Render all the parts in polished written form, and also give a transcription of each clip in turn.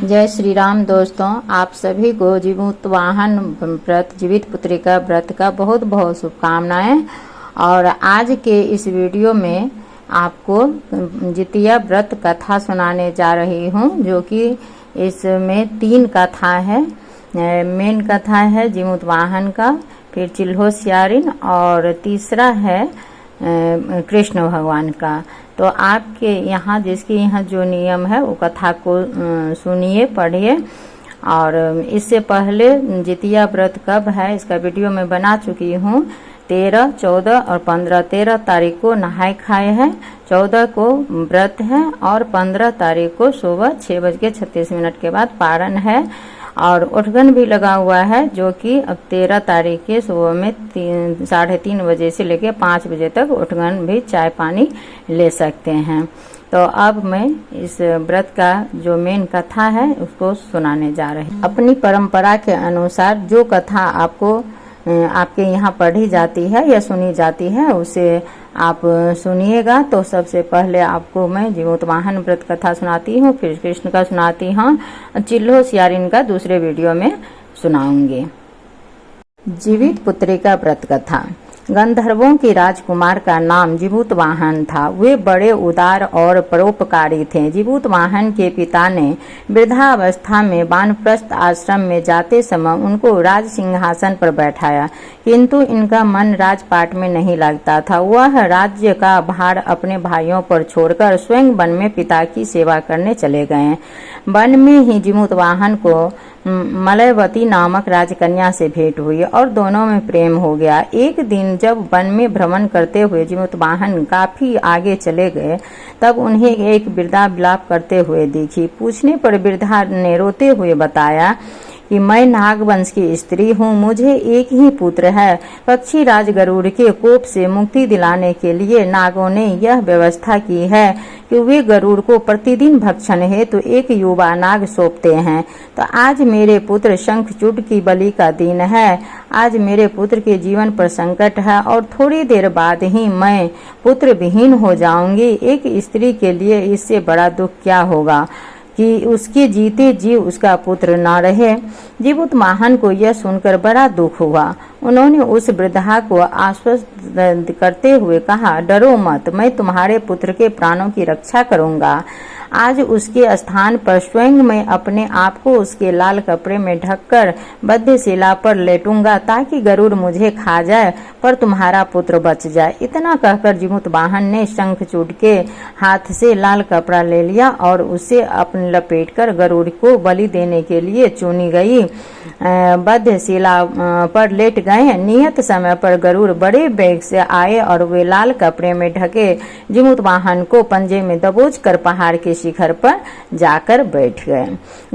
जय श्री राम। दोस्तों, आप सभी को जीवित वाहन व्रत, जीवित पुत्रिका व्रत का बहुत बहुत शुभकामनाएं। और आज के इस वीडियो में आपको जितिया व्रत कथा सुनाने जा रही हूं, जो कि इसमें 3 कथा है। मेन कथा है जीवित वाहन का, फिर चिल्होसियारिन और तीसरा है कृष्ण भगवान का। तो आपके यहाँ जिसके यहाँ जो नियम है वो कथा को सुनिए, पढ़िए। और इससे पहले जितिया व्रत कब है इसका वीडियो मैं बना चुकी हूँ। 13, 14 और 15, 13 तारीख को नहाए खाए हैं, 14 को व्रत है और 15 तारीख को सुबह 6:36 के बाद पारण है। और उठगन भी लगा हुआ है, जो कि अब 13 तारीख के सुबह में 3:30 बजे से लेकर 5 बजे तक उठगन भी चाय पानी ले सकते हैं। तो अब मैं इस व्रत का जो मेन कथा है उसको सुनाने जा रही हूँ। अपनी परंपरा के अनुसार जो कथा आपके यहाँ पढ़ी जाती है या सुनी जाती है उसे आप सुनिएगा। तो सबसे पहले आपको मैं जीवित वाहन व्रत कथा सुनाती हूँ, फिर कृष्ण का सुनाती हूँ, चिल्होसियारिन का दूसरे वीडियो में सुनाऊंगी। जीवित पुत्रिका व्रत कथा। गंधर्वों के राजकुमार का नाम जीवित वाहन था। वे बड़े उदार और परोपकारी थे। जीवित वाहन के पिता ने वृद्धावस्था में वानप्रस्थ आश्रम में जाते समय उनको राज सिंहासन पर बैठाया, किंतु इनका मन राजपाट में नहीं लगता था। वह राज्य का भार अपने भाइयों पर छोड़कर स्वयं वन में पिता की सेवा करने चले गए। वन में ही जीवित वाहन को मलयवती नामक राजकन्या से भेंट हुई और दोनों में प्रेम हो गया। एक दिन जब वन में भ्रमण करते हुए जीवित वाहन काफी आगे चले गए, तब उन्हें एक वृद्धा विलाप करते हुए दिखी। पूछने पर वृद्धा ने रोते हुए बताया कि मैं नागवंश की स्त्री हूँ, मुझे एक ही पुत्र है। पक्षी राज गरुड़ के कोप से मुक्ति दिलाने के लिए नागों ने यह व्यवस्था की है कि वे गरुड़ को प्रतिदिन भक्षण हेतु एक युवा नाग सौंपते हैं। तो आज मेरे पुत्र शंखचूड की बलि का दिन है। आज मेरे पुत्र के जीवन पर संकट है और थोड़ी देर बाद ही मैं पुत्र विहीन हो जाऊंगी। एक स्त्री के लिए इससे बड़ा दुख क्या होगा कि उसके जीते जी उसका पुत्र न रहे। जीवित वाहन को यह सुनकर बड़ा दुख हुआ। उन्होंने उस वृद्धा को आश्वस्त करते हुए कहा, डरो मत, मैं तुम्हारे पुत्र के प्राणों की रक्षा करूंगा। आज उसके स्थान पर स्वयं मैं अपने आप को उसके लाल कपड़े में ढककर बद्धशिला पर लेटूंगा, ताकि गरुड़ मुझे खा जाए पर तुम्हारा पुत्र बच जाए। इतना कहकर जीवित वाहन ने शंखचूड के हाथ से लाल कपड़ा ले लिया और उसे अपने लपेटकर गरुड़ को बलि देने के लिए चुनी गई बद्धशिला पर लेट गए। नियत समय पर गरुड़ बड़े वेग से आए और वे लाल कपड़े में ढके जीवित वाहन को पंजे में दबोच कर पहाड़ के शिखर पर जाकर बैठ गए।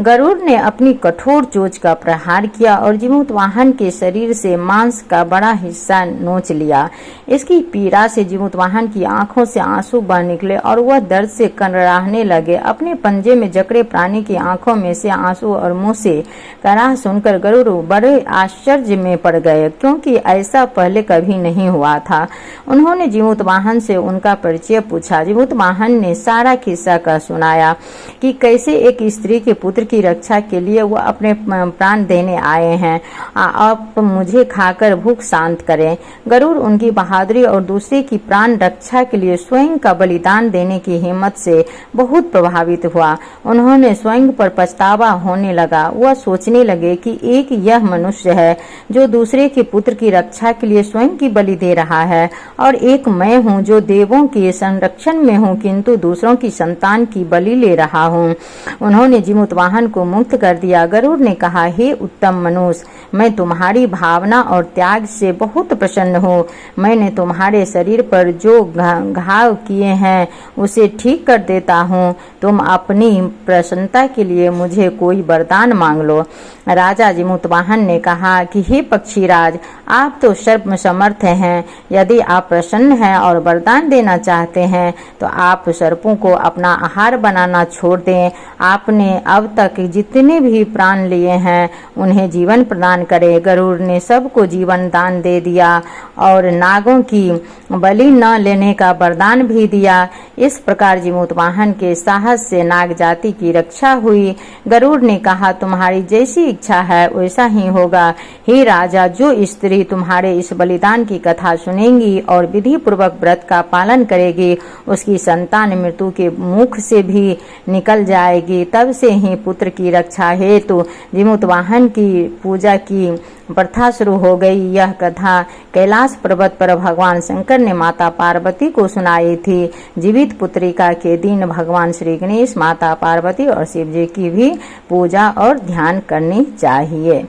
गरुड़ ने अपनी कठोर चोंच का प्रहार किया और जीवित वाहन के शरीर से मांस का बड़ा हिस्सा नोच लिया। इसकी पीड़ा से जीवित वाहन की आंखों से आंसू बह निकले और वह दर्द से कनराहने लगे। अपने पंजे में जकड़े प्राणी की आंखों में से आंसू और मुंह से कराह सुनकर गरुड़ बड़े आश्चर्य में पड़ गए, क्योंकि ऐसा पहले कभी नहीं हुआ था। उन्होंने जीवित वाहन से उनका परिचय पूछा। जीवित वाहन ने सारा किस्सा का सुनाया कि कैसे एक स्त्री के पुत्र की रक्षा के लिए वह अपने प्राण देने आए हैं। आप मुझे खाकर भूख शांत करें। गरुड़ उनकी बहादुरी और दूसरे की प्राण रक्षा के लिए स्वयं का बलिदान देने की हिम्मत से बहुत प्रभावित हुआ। उन्होंने स्वयं पर पछतावा होने लगा। वह सोचने लगे कि एक यह मनुष्य है जो दूसरे के पुत्र की रक्षा के लिए स्वयं की बलि दे रहा है, और एक मैं हूँ जो देवों के संरक्षण में हूँ किंतु दूसरों की संतान की बलि ले रहा हूँ। उन्होंने जीवित वाहन को मुक्त कर दिया। गरुड़ ने कहा, हे उत्तम मनुष्य, मैं तुम्हारी भावना और त्याग से बहुत प्रसन्न हूँ। मैंने तुम्हारे शरीर पर जो घाव किए हैं उसे ठीक कर देता हूँ। तुम अपनी प्रसन्नता के लिए मुझे कोई वरदान मांग लो। राजा जीवित वाहन ने कहा कि हे पक्षीराज, आप तो सर्वसमर्थ हैं। यदि आप प्रसन्न हैं और वरदान देना चाहते हैं तो आप सर्पों को अपना आहार बनाना छोड़ दें। आपने अब तक जितने भी प्राण लिए हैं उन्हें जीवन प्रदान करें। गरुड़ ने सबको जीवन दान दे दिया और नागों की बलि न लेने का वरदान भी दिया। इस प्रकार जीमूतवाहन के साहस से नाग जाति की रक्षा हुई। गरुड़ ने कहा, तुम्हारी जैसी इच्छा है वैसा ही होगा। हे राजा, जो स्त्री तुम्हारे इस बलिदान की कथा सुनेंगी और विधि पूर्वक व्रत का पालन करेगी, उसकी संतान मृत्यु के मुख से भी निकल जाएगी। तब से ही पुत्र की रक्षा हेतु जीमूतवाहन की पूजा की प्रथा शुरू हो गई। यह कथा कैलाश पर्वत पर भगवान शंकर ने माता पार्वती को सुनाई थी। जीवित पुत्रिका के दिन भगवान श्री गणेश, माता पार्वती और शिव जी की भी पूजा और ध्यान करनी चाहिए।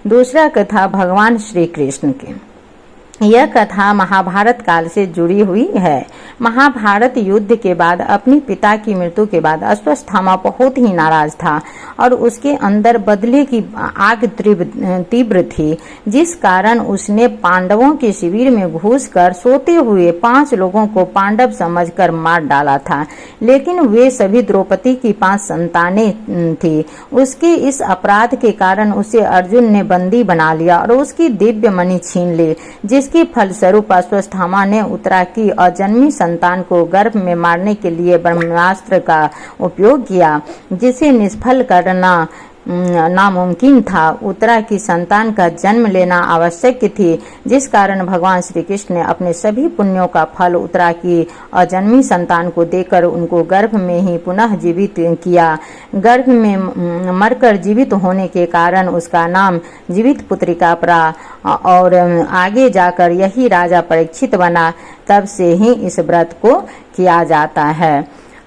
दूसरा कथा भगवान श्री कृष्ण की। यह कथा महाभारत काल से जुड़ी हुई है। महाभारत युद्ध के बाद अपने पिता की मृत्यु के बाद अश्वत्थामा बहुत ही नाराज था और उसके अंदर बदले की आग तीव्र थी, जिस कारण उसने पांडवों के शिविर में घुसकर सोते हुए 5 लोगों को पांडव समझकर मार डाला था। लेकिन वे सभी द्रौपदी की 5 संतानें थी। उसके इस अपराध के कारण उसे अर्जुन ने बंदी बना लिया और उसकी दिव्य मणि छीन ली, जिसके फलस्वरूप अश्वत्थामा ने उत्तरा की अजन्मी संतान को गर्भ में मारने के लिए ब्रह्मास्त्र का उपयोग किया, जिसे निष्फल करना नामुमकिन था। उत्तरा की संतान का जन्म लेना आवश्यक थी, जिस कारण भगवान श्री कृष्ण ने अपने सभी पुण्यों का फल उत्तरा की अजन्मी संतान को देकर उनको गर्भ में ही पुनः जीवित किया। गर्भ में मरकर जीवित होने के कारण उसका नाम जीवित पुत्रिका पड़ा और आगे जाकर यही राजा परीक्षित बना। तब से ही इस व्रत को किया जाता है।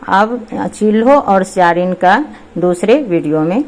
अब चिल्हो और स्यारिन का दूसरे वीडियो में